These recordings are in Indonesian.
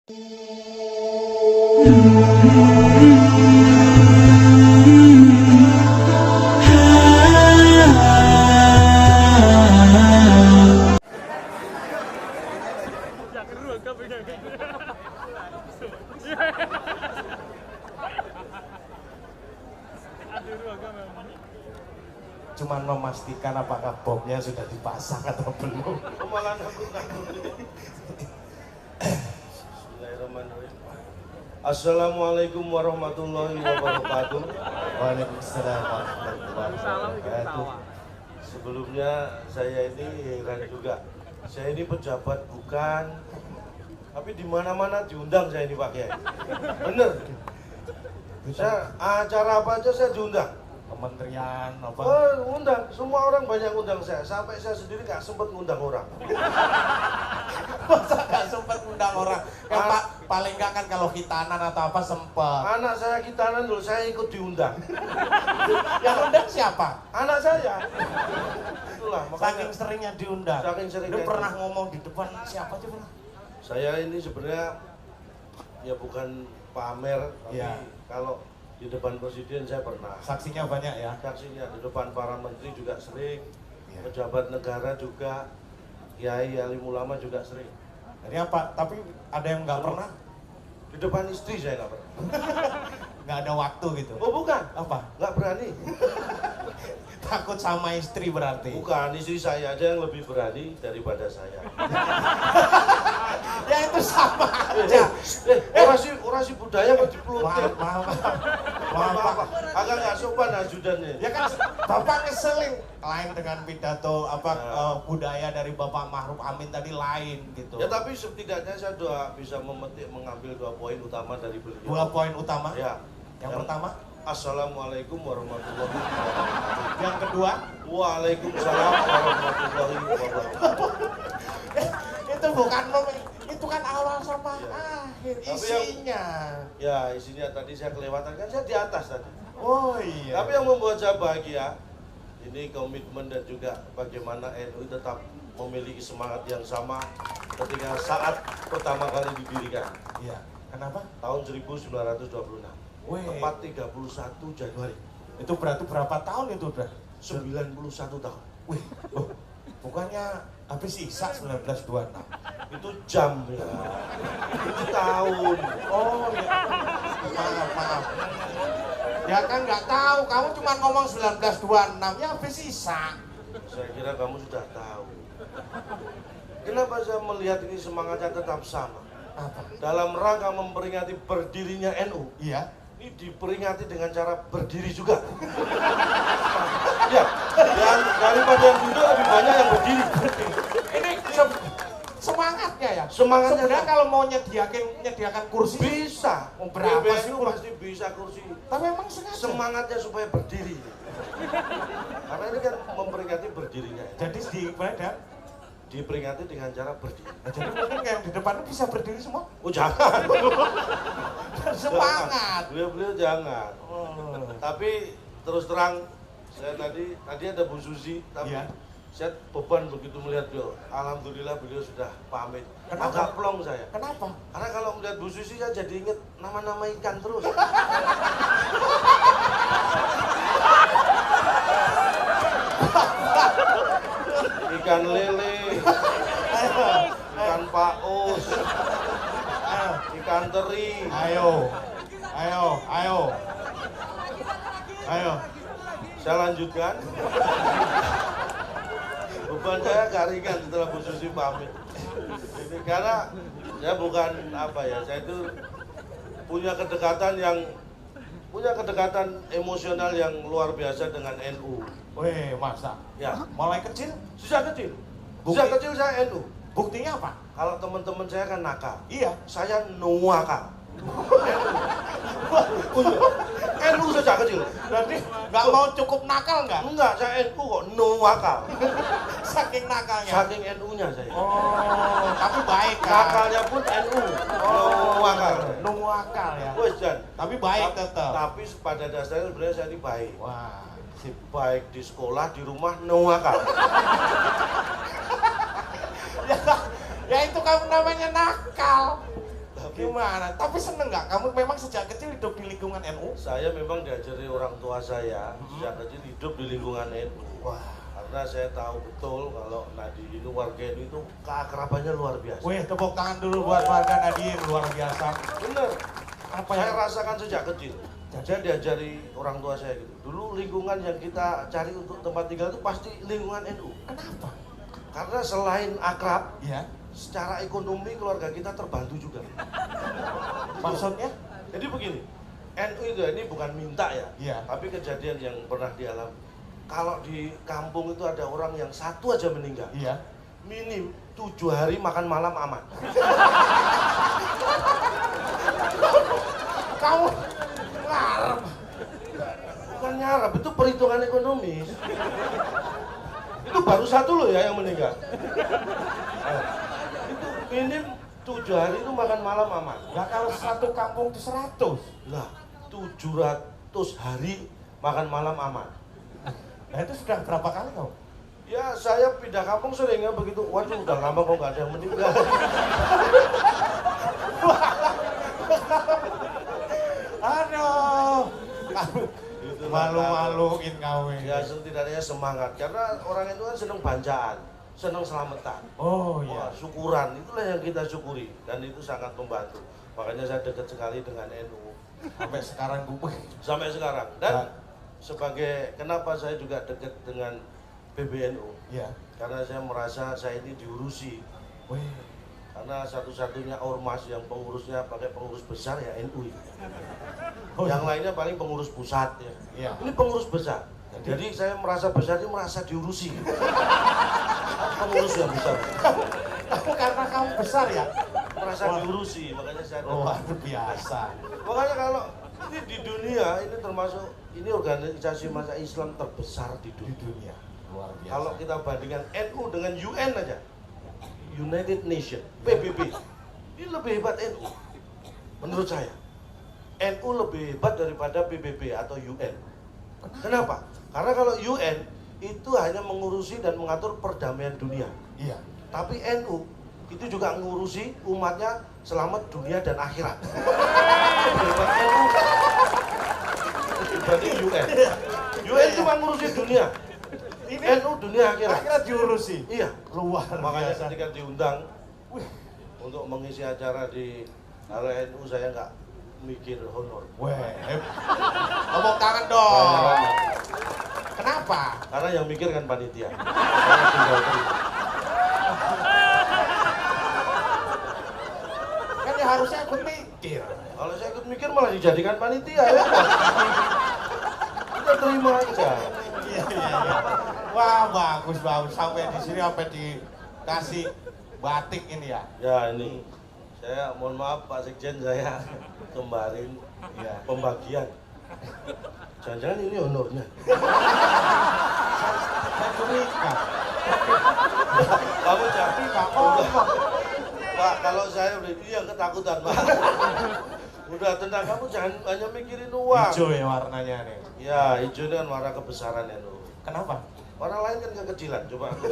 Cuman memastikan apakah bomnya sudah dipasang atau belum. Kemalan aku takut. Bismillahirrahmanirrahim. Assalamualaikum warahmatullahi wabarakatuh. Waalaikumsalam warahmatullahi wabarakatuh. Sebelumnya saya ini heran juga. Saya ini pejabat bukan, tapi di mana-mana diundang saya ini Pak Kiai. Bener. Saya acara apa aja saya diundang. Kementerian apa? Oh, undang. Semua orang banyak undang saya. Sampai saya sendiri nggak sempat ngundang orang. Masa nggak sempat ngundang orang? Yang paling nggak kan kalau hitanan atau apa sempat. Anak saya hitanan dulu, saya ikut diundang. Yang undang siapa? Anak saya. Itulah makanya. Saking seringnya diundang. Saking seringnya. Lu pernah ngomong di depan siapa coba? Saya ini sebenarnya ya bukan pamer, tapi ya. Kalau di depan presiden saya pernah. Saksinya banyak ya? Saksinya di depan para menteri juga sering, ya. Pejabat negara juga, kiai, alim ulama juga sering. Jadi apa? Tapi ada yang nggak pernah? Di depan istri saya nggak pernah. Nggak ada waktu gitu? Oh bukan? Apa? Nggak berani. Takut sama istri berarti? Bukan, istri saya aja yang lebih berani daripada saya. Ya itu sama aja. Orasi budaya kok dipeluntir. Maaf. Agak nggak sopan ajudannya. Ya kan Bapak ngeselin. Lain dengan pidato budaya dari Bapak Ma'ruf Amin tadi lain gitu. Ya tapi setidaknya saya bisa mengambil 2 poin utama dari beliau. 2 poin utama? Ya. Yang pertama? Assalamualaikum warahmatullahi wabarakatuh. Yang kedua? Waalaikumsalam warahmatullahi wabarakatuh. Itu bukan itu kan awal sama ya. Akhir Tapi isinya. Isinya tadi saya kelewatan kan saya di atas tadi. Oh iya. Tapi yang membuat saya bahagia ini komitmen dan juga bagaimana NU tetap memiliki semangat yang sama ketika saat pertama kali didirikan. Iya. Kenapa? Tahun 1926. Weh. Tepat 31 Januari. Itu berarti berapa tahun itu udah? 91 tahun. Wih, bukannya habis Isa 1926? Itu jam ya. Itu tahun. Oh ya. Maaf. Ya kan nggak tahu, kamu cuma ngomong 1926, ya habis Isa. Saya kira kamu sudah tahu. Kenapa saya melihat ini semangatnya tetap sama? Apa? Dalam rangka memperingati berdirinya NU. Iya. Ini diperingati dengan cara berdiri juga. Ya, dan daripada yang duduk lebih banyak yang berdiri. Ini semangatnya ya. Semangatnya. Sebenarnya kalau mau nyediakan kursi bisa. berapa sih PBNU pasti bisa kursi. Tapi emang sengaja. Semangatnya supaya berdiri. Karena ini kan memperingati berdirinya. Jadi diperingati dengan cara berdiri. Nah, jadi mungkin yang di depan bisa berdiri semua. Oh jangan. Semangat. Beliau jangan. Oh. Tapi terus terang saya tadi ada Bu Susi, tapi ya. Saya beban begitu melihat beliau. Alhamdulillah beliau sudah pamit. Kenapa? Agak plong saya. Kenapa? Karena kalau melihat Bu Susi saya jadi inget nama-nama ikan terus. Ikan lele, ikan paus, ikan teri. Ayo. Saya lanjutkan. Beban saya agak ringan setelah Bu Susi pamit. Ini karena saya bukan saya itu punya kedekatan emosional yang luar biasa dengan NU. Weh, masa? Ya. Mulai kecil? Sejak kecil saya NU. Buktinya apa? Kalau teman-teman saya kan nakal. Iya. Saya nuakal. NU sejak kecil. Berarti nggak mau cukup nakal nggak? Enggak, saya NU kok nuakal. Saking nakalnya? Saking NU-nya saya. Oh, tapi baik kan? Nakalnya pun NU. Nuakal. Nuakal ya? Wes Jan. Tapi baik tetap? Tapi pada dasarnya sebenarnya saya ini baik. Wah. Baik di sekolah, di rumah, nuakal. Ya itu kan namanya nakal. Tapi gimana? Tapi seneng nggak? Kamu memang sejak kecil hidup di lingkungan NU? Saya memang diajari orang tua saya sejak kecil hidup di lingkungan NU. Wah. Karena saya tahu betul kalau Nadine itu warga NU itu keakrabannya luar biasa. Wih, tepuk tangan dulu buat warga Nadine, luar biasa. Bener. Apa Saya yang rasakan sejak kecil. Saya diajari orang tua saya gitu. Dulu lingkungan yang kita cari untuk tempat tinggal itu pasti lingkungan NU. kenapa? Karena selain akrab, Iya. secara ekonomi keluarga kita terbantu juga. Maksudnya? Jadi begini, NU itu ini bukan minta ya, Iya. tapi kejadian yang pernah dialami. Kalau di kampung itu ada orang yang satu aja meninggal, Iya. minim 7 hari makan malam aman. Kamu ngarep. Bukan nyarap, itu perhitungan ekonomis. Itu baru satu loh ya yang meninggal. Itu minim 7 hari itu makan malam aman. Lah kalau satu kampung itu 100. Lah, 700 hari makan malam aman. Nah itu sudah berapa kali kau? Ya saya pindah kampung seringnya begitu. Waduh udah lama kok nggak ada yang meninggal. Aduh. Kamu Itulah malu-maluin kau ini. Ya setidaknya semangat karena orang itu kan seneng banjaan, seneng selamatan. Oh Wah, iya. syukuran itulah yang kita syukuri dan itu sangat membantu. Makanya saya dekat sekali dengan NU Sampai sekarang gue. sampai sekarang. Nah. Dan sebagai kenapa saya juga dekat dengan PBNU? Iya. Karena saya merasa saya ini diurusi. Wih. Karena satu-satunya ormas yang pengurusnya pakai pengurus besar ya NU. Oh, Yang iya. lainnya paling pengurus pusat ya. Iya. Ini pengurus besar. Jadi saya merasa besar ini merasa diurusi. Pengurus yang besar. Kamu karena kamu besar ya? Merasa Wah. diurusi, makanya saya Luar biasa. makanya kalau ini di dunia ini termasuk ini organisasi masa Islam terbesar di Di dunia. dunia. Luar biasa. Kalau kita bandingkan NU dengan UN aja, United Nation, PBB, ini lebih hebat NU. Menurut saya, NU lebih hebat daripada PBB atau UN. Kenapa? Karena kalau UN itu hanya mengurusi dan mengatur perdamaian dunia. Iya. Tapi NU itu juga mengurusi umatnya selamat dunia dan akhirat. Lebih hebat NU dibanding UN. UN cuma ngurusin dunia. Ini NU dunia akhirat. akhirnya diurusi. Iya. Luar Makanya biasa. ketika diundang Wih. untuk mengisi acara di area NU saya nggak mikir honor. Weh. Tepuk tangan dong. Kenapa? Karena yang mikir kan panitia. Saya tinggal terima. Kan ya harusnya ikut mikir. Kalau saya ikut mikir malah dijadikan panitia ya. Kita terima aja. Iya, iya, iya. Wah, bagus, bagus. Sampai di sini sampai dikasih batik ini ya. Ya ini saya mohon maaf Pak Sekjen saya kemarin Iya. pembagian. Jangan-jangan ini honornya. Saya curiga. Kamu jadi Nggak ngomong. Pak, kalau saya udah ini yang ketakutan Pak. Udah tenang, kamu jangan hanya mikirin uang. Hijau ya warnanya nih. Ya, hijau itu kan warna kebesaran ya Nur. Kenapa? Warna lain kan kekecilan, coba aku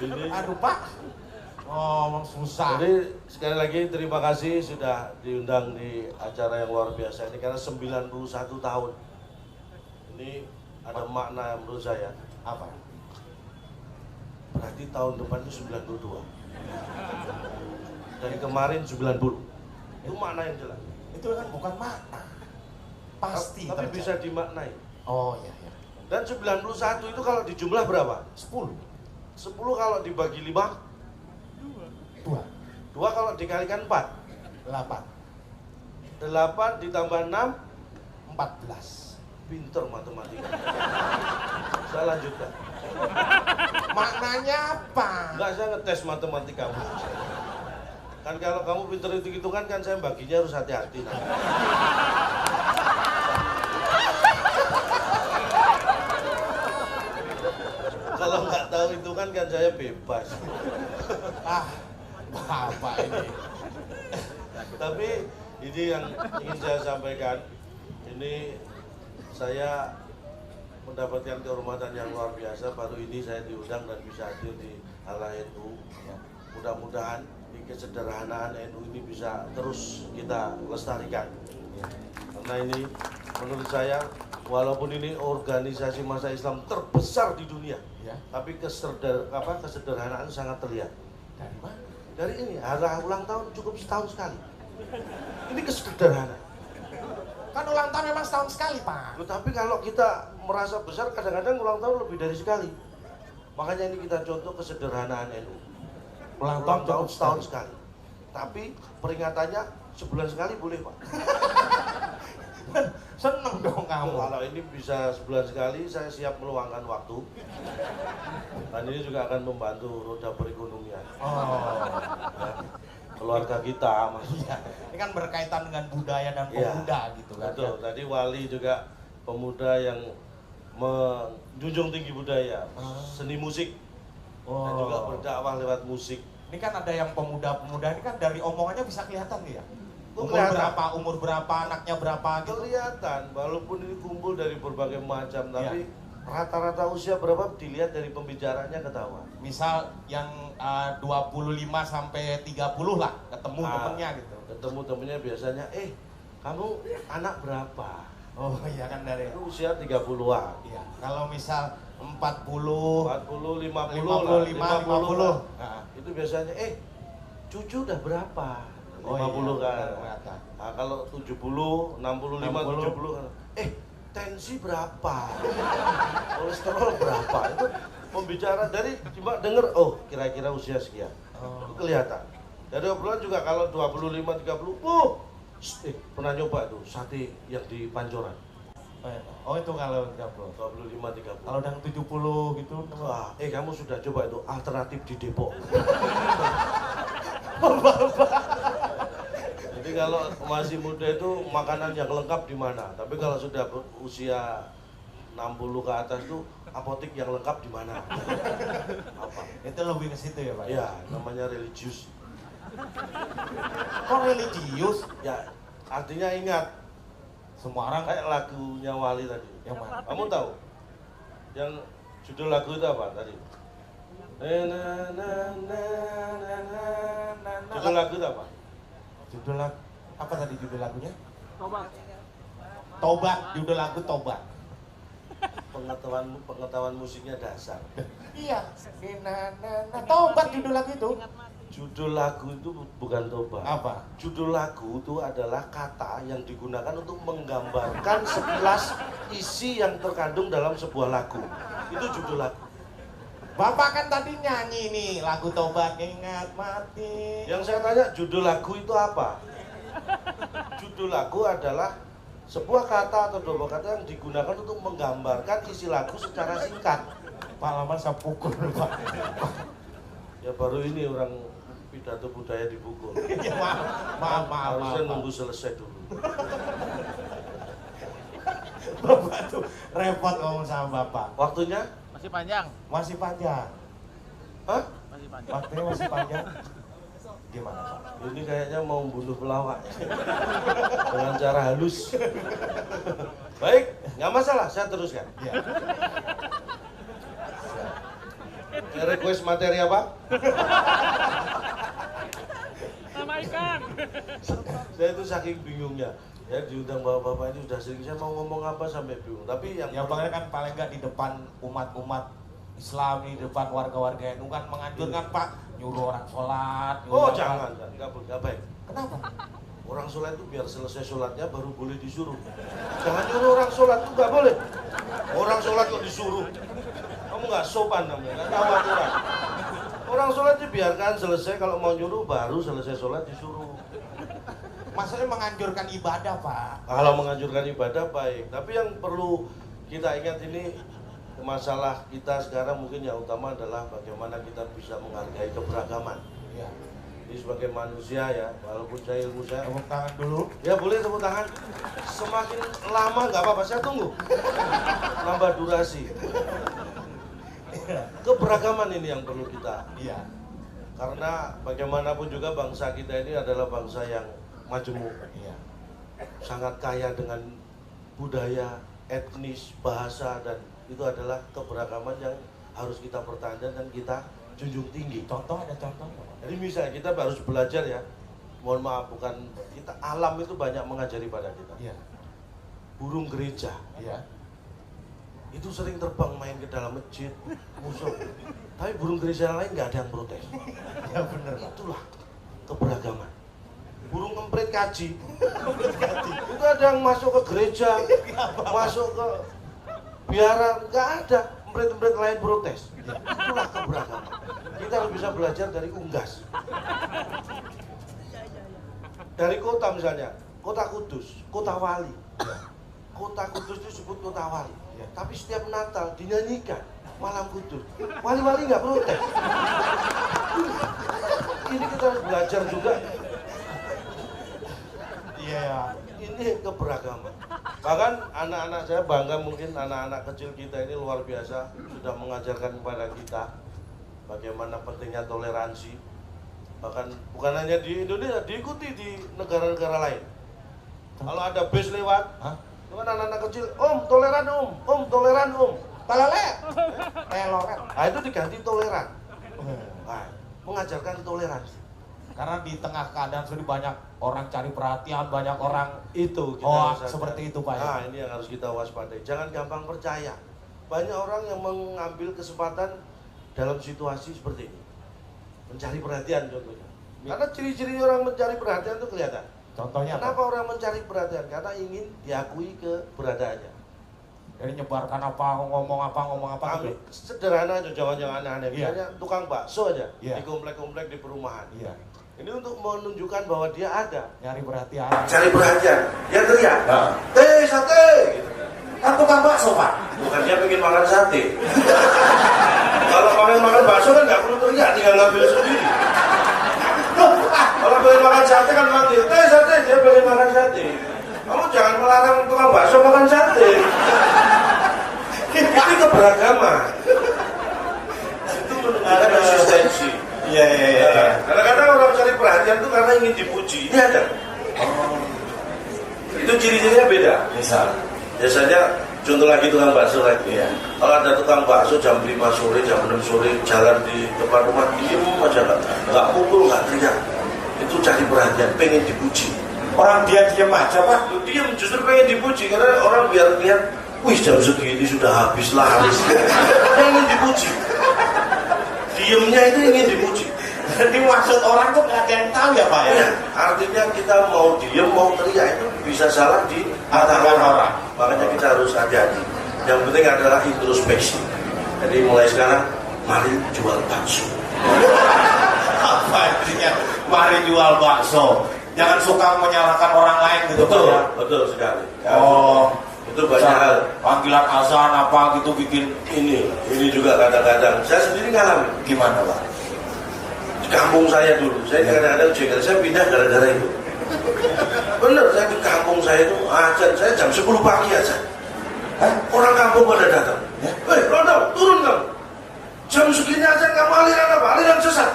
ini. Aduh Pak, ngomong susah. Jadi sekali lagi terima kasih sudah diundang di acara yang luar biasa ini karena 91 tahun. Ini ada makna yang menurut saya. Apa? Berarti tahun depan itu 92. Dan kemarin 90. Itu makna yang jelas. Itu kan bukan makna. Pasti Tapi terjadi. bisa dimaknai. Oh iya, iya. Dan 91 itu kalau dijumlah berapa? 10. 10 kalau dibagi 5, 2. 2 kalau dikalikan 4. 8. 8 ditambah 6, 14. pinter matematika. Saya lanjutkan. Maknanya apa? Enggak, saya ngetes matematika. Kan kalau kamu pinter hitung-hitungan kan saya baginya harus hati-hati. Nah. Kalau nggak tahu hitungan kan saya bebas. Ah, apa ini? Tapi ini yang ingin saya sampaikan. Ini saya mendapatkan kehormatan yang luar biasa. Baru ini saya diundang dan bisa hadir di ala NU. Mudah-mudahan di kesederhanaan NU ini bisa terus kita lestarikan. Karena ini menurut saya, walaupun ini organisasi masa Islam terbesar di dunia, tapi kesederhanaan sangat terlihat. Dari mana? Dari ini, hari ulang tahun cukup setahun sekali. Ini kesederhanaan. Kan ulang tahun memang setahun sekali, Pak. Tapi kalau kita merasa besar, kadang-kadang ulang tahun lebih dari sekali. Makanya ini kita contoh kesederhanaan NU. Ulang tahun setahun sekali. Tapi peringatannya sebulan sekali boleh, Pak. Seneng dong kamu. Kalau ini bisa sebulan sekali, saya siap meluangkan waktu. Dan ini juga akan membantu roda perekonomian. Ya, keluarga kita, maksudnya. Ini kan berkaitan dengan budaya dan pemuda gitu kan. Betul. Tadi Wali juga pemuda yang menjunjung tinggi budaya, seni musik, dan juga berdakwah lewat musik. Ini kan ada yang pemuda-pemuda ini kan dari omongannya bisa kelihatan nih ya. Umur berapa, anaknya berapa gitu. Kelihatan, walaupun ini kumpul dari berbagai macam, tapi rata-rata usia berapa dilihat dari pembicaranya ketahuan. Misal yang 25 sampai 30 lah, ketemu temennya gitu. Ketemu temennya biasanya, kamu anak berapa? Oh iya kan dari itu usia 30-an. Iya. Kalau misal 40, 50, 50 50. Nah, itu biasanya, cucu udah berapa? 50 kan. Nah, kalau 70, 65, 70 kan. Tensi berapa? Kolesterol berapa? Itu pembicara dari cuma denger, kira-kira usia sekian. Itu kelihatan. Dari obrolan juga kalau 25, 30, pernah nyoba tuh sate yang di Pancoran. Oh itu kalau 30. 25, 30. Kalau udah 70 gitu. Wah, kamu sudah coba itu alternatif di Depok. Jadi kalau masih muda itu makanan yang lengkap di mana? Tapi kalau sudah usia 60 ke atas itu apotek yang lengkap di mana? Apa? Itu lebih ke situ ya, Pak? Iya, namanya religius. Kok religius? Ya, artinya ingat. Semua orang kayak lagunya Wali tadi. Yang mana? Kamu tahu? Yang judul lagu itu apa tadi? Judul lagu itu apa? Judul lagu apa tadi judul lagunya? Tobat. Tobat, judul lagu Tobat. Pengetahuan musiknya dasar. Iya. Tobat judul lagu itu. Judul lagu itu bukan tobat. Apa? Judul lagu itu adalah kata yang digunakan untuk menggambarkan sekilas isi yang terkandung dalam sebuah lagu. Itu judul lagu. Bapak kan tadi nyanyi nih lagu Tobat, ingat mati. Yang saya tanya judul lagu itu apa? Judul lagu adalah sebuah kata atau dua kata yang digunakan untuk menggambarkan isi lagu secara singkat. Pak lama saya pukul Pak. Ya baru ini orang pidato budaya dipukul. maaf. Harusnya nunggu selesai dulu. Bapak tuh repot ngomong sama Bapak. Waktunya? Masih panjang. Masih panjang. Hah? Masih panjang. Waktunya masih panjang. Gimana Pak? Ini kayaknya mau bunuh pelawak dengan cara halus. Baik, nggak masalah, saya teruskan. Iya. Request materi apa? Nama ikan. Saya itu saking bingungnya. Ya diundang bapak-bapak ini sudah sering, saya mau ngomong apa sampai bingung. Tapi yang Bang kan paling nggak di depan umat-umat Islam, di depan warga-warga NU kan menganjurkan Pak nyuruh orang sholat. Jangan, nggak baik. Kenapa? Orang sholat itu biar selesai sholatnya baru boleh disuruh. Jangan nyuruh orang sholat itu nggak boleh. Orang sholat kok disuruh. Kamu nggak sopan namanya, nggak tahu aturan. Orang sholat dibiarkan selesai, kalau mau nyuruh baru selesai sholat disuruh. Maksudnya menganjurkan ibadah Pak. Kalau menganjurkan ibadah baik, tapi yang perlu kita ingat ini masalah kita sekarang mungkin yang utama adalah bagaimana kita bisa menghargai keberagaman. Ya. Ini sebagai manusia ya, walaupun saya ilmu saya. Tepuk tangan dulu. Ya boleh tepuk tangan. Semakin lama nggak apa-apa, saya tunggu. Nambah durasi. Keberagaman ini yang perlu kita. Iya. Karena bagaimanapun juga bangsa kita ini adalah bangsa yang majemuk. Iya. Sangat kaya dengan budaya, etnis, bahasa, dan itu adalah keberagaman yang harus kita pertahankan dan kita junjung tinggi. Contoh, ada contoh. Jadi misalnya kita harus belajar ya, mohon maaf bukan kita, alam itu banyak mengajari pada kita. Iya. Burung gereja, Iya. itu sering terbang main ke dalam masjid, musuh. Tapi burung gereja lain nggak ada yang protes. Ya bener. Itulah keberagaman. Burung ngemprit kaji, itu ada yang masuk ke gereja, masuk ke biara, nggak ada. Emprit-emprit lain protes. Itulah keberagaman. Kita harus bisa belajar dari unggas. Dari kota misalnya, kota Kudus, kota wali. Kota Kudus itu disebut kota wali. Tapi setiap Natal dinyanyikan malam Kudus. Wali-wali nggak protes. Ini kita harus belajar juga. Iya. Ini keberagaman. Bahkan anak-anak saya bangga, mungkin anak-anak kecil kita ini luar biasa sudah mengajarkan kepada kita bagaimana pentingnya toleransi. Bahkan bukan hanya di Indonesia, diikuti di negara-negara lain. Kalau ada bis lewat, itu kan anak-anak kecil, toleran toleran Talale. Teloret. Nah itu diganti toleran. Nah, mengajarkan toleransi. Karena di tengah keadaan sudah banyak orang cari perhatian, banyak orang Itu kita hoax harus seperti itu Pak. Nah ini yang harus kita waspadai. Jangan gampang percaya. Banyak orang yang mengambil kesempatan dalam situasi seperti ini, mencari perhatian contohnya. Karena ciri-ciri orang mencari perhatian itu kelihatan. Contohnya Kenapa apa? orang mencari perhatian? Karena ingin diakui keberadaannya. Jadi nyebarkan apa, ngomong apa gitu. Sederhana aja, jangan yang aneh-aneh. Iya. Misalnya tukang bakso aja Iya. di komplek-komplek di perumahan. Iya. Ini untuk menunjukkan bahwa dia ada. Nyari perhatian. Cari perhatian. Dia teriak. Sate. Gitu. Kan tukang bakso Pak. Bukan dia pengen makan sate. Kalau pengen makan bakso kan nggak perlu teriak, tinggal ngambil sendiri. Kalau pengen makan sate kan manggil, sate, dia pengen makan sate. Kamu jangan melarang tukang bakso makan sate. Ini keberagaman. Itu menunjukkan eksistensi. Iya. Kadang-kadang orang cari perhatian itu karena ingin dipuji. Ini ada. Itu ciri-cirinya beda. Misal. Biasanya contoh lagi tukang bakso lagi. Iya. Kalau ada tukang bakso jam 5 sore, jam 6 sore jalan di depan rumah, diem aja nggak pukul, nggak teriak. Itu cari perhatian, pengen dipuji. Orang dia diam aja Pak. Diem justru pengen dipuji karena orang biar lihat, wih jam segini sudah habis laris. Pengen dipuji. Diemnya itu ingin dipuji. Jadi maksud orang tuh nggak ada yang tahu ya Pak ya. Ya, artinya kita mau diem mau teriak itu bisa salah di mata orang. Makanya kita harus hati-hati. Yang penting adalah introspeksi. Jadi mulai sekarang, mari jual bakso. Apa artinya? Mari jual bakso. Jangan suka menyalahkan orang lain gitu Pak Betul, ya. betul sekali. Oh, itu banyak hal. Panggilan azan apa gitu bikin Ini juga kadang-kadang saya sendiri ngalamin. gimana Pak? Di kampung saya dulu, saya kadang-kadang jengkel, saya pindah gara-gara itu. Bener, saya di kampung saya itu azan, saya jam 10 pagi aja. Orang kampung pada datang. Rondong, turun kamu. Jam segini aja kamu aliran apa? Aliran sesat.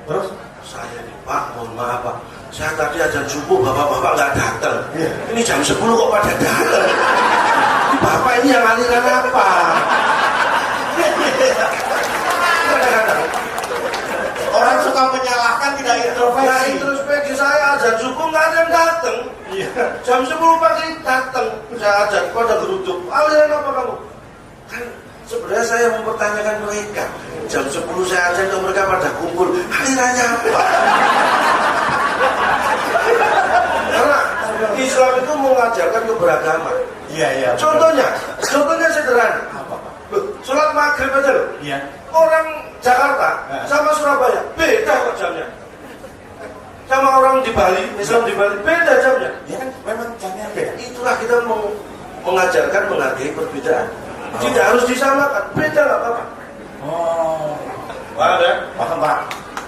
Terus? Saya nih, Pak, mohon maaf Pak. Saya tadi azan subuh, bapak-bapak nggak datang. Ini jam 10 kok pada datang. Ini bapak ini yang aliran apa? Kadang-kadang Orang suka menyalahkan tidak Nah, introspeksi. introspeksi saya azan subuh nggak ada yang datang. Jam 10 pagi datang, saya azan pada geruduk. Aliran apa kamu? Kan sebenarnya saya mempertanyakan mereka. Jam 10 saya azan ke mereka pada kumpul. Alirannya apa? Karena Islam itu mengajarkan keberagaman. Iya. Contohnya sederhana. Apa Pak? Loh, sholat maghrib aja loh. Iya. Orang Jakarta sama Surabaya beda kok jamnya. Sama orang di Bali, Islam di Bali beda jamnya. Ya kan memang jamnya beda. Itulah kita mengajarkan menghargai perbedaan. Tidak harus disamakan, beda nggak apa-apa. Oh. Paham ya? Paham Pak.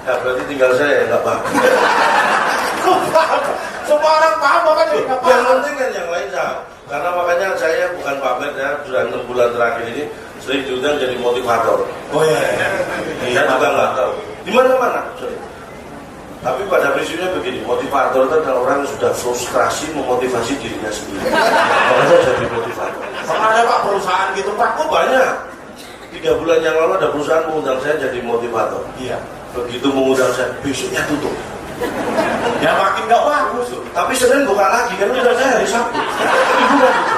Ya berarti tinggal saya yang nggak paham. Semua orang paham kan juga Yang paham. penting kan yang lain sama. Karena makanya saya bukan pamer ya, sudah 6 bulan terakhir ini sering diundang jadi motivator. Oh iya. Saya juga nggak tahu. Di mana-mana. Tapi pada prinsipnya begini, motivator itu adalah orang yang sudah frustrasi memotivasi dirinya sendiri. Makanya jadi motivator. Pernah ada Pak perusahaan gitu Pak? Oh banyak. Di 3 bulan yang lalu ada perusahaan mengundang saya jadi motivator. Iya. Begitu mengundang saya, besoknya tutup. Ya makin nggak bagus. Tapi Senin buka lagi, kan udah saya hari Sabtu. Liburan itu.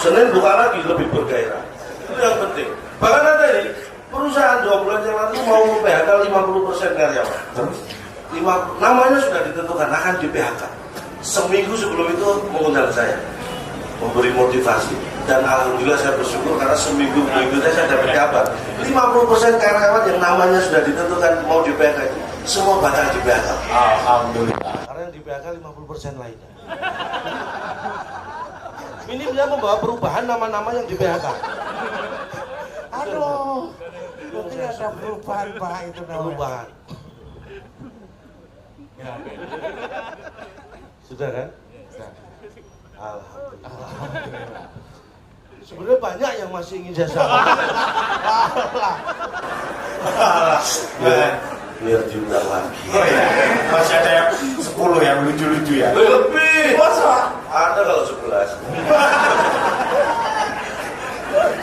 Senin buka lagi lebih bergairah. Itu yang penting. Bahkan ada ini, perusahaan 2 bulan yang lalu mau PHK 50% karyawan. Namanya sudah ditentukan akan di PHK. Seminggu sebelum itu mengundang saya, memberi motivasi. Dan alhamdulillah saya bersyukur karena seminggu berikutnya saya dapat kabar 50% karyawan yang namanya sudah ditentukan mau di PHK itu semua batal di PHK. Alhamdulillah. Karena yang di PHK 50% lainnya. Ini bisa membawa perubahan nama-nama yang di PHK. Aduh, berarti ada perubahan Pak itu namanya. Perubahan. Ya, oke. Sudah kan? Sudah. Alhamdulillah. Sebenarnya banyak yang masih ingin saya sampaikan. Biar diundang lagi. Oh ya, masih ada yang 10 yang lucu-lucu ya. Lebih. Masa? Ada kalau 11.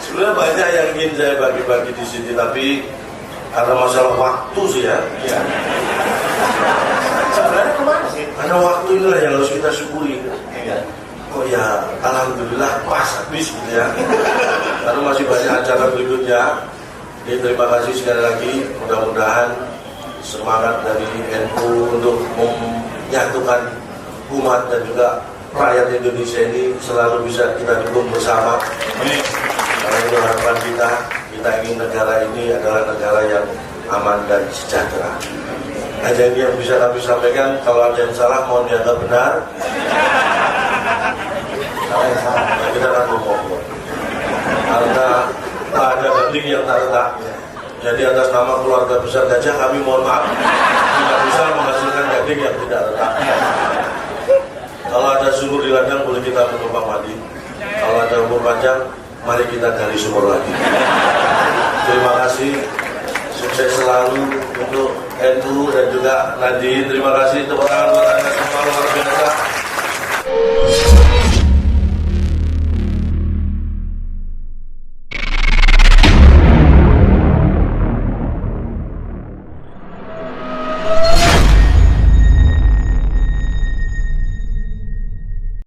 Sebenarnya banyak yang ingin saya bagi-bagi di sini, tapi karena masalah waktu sih ya. Iya. Sebenarnya kemana sih? Karena waktu inilah yang harus kita syukuri. Iya. Kok ya alhamdulillah pas habis gitu ya. Karena masih banyak acara berikutnya. Jadi terima kasih sekali lagi. Mudah-mudahan semangat dari NU untuk menyatukan umat dan juga rakyat Indonesia ini selalu bisa kita dukung bersama. Karena itu harapan kita. Kita ingin negara ini adalah negara yang aman dan sejahtera. Hanya ini yang bisa kami sampaikan. Kalau ada yang salah mohon dianggap benar. Kita akan ngomong. Karena tak ada daging yang tak retak. Jadi atas nama keluarga besar Gajah kami mohon maaf tidak bisa menghasilkan daging yang tidak retak. Kalau ada sumur di ladang boleh kita menumpang mandi. Kalau ada umur panjang mari kita gali sumur lagi. Terima kasih. Sukses selalu untuk NU dan juga Nadine. Terima kasih tepuk tangan buat Anda semua luar biasa.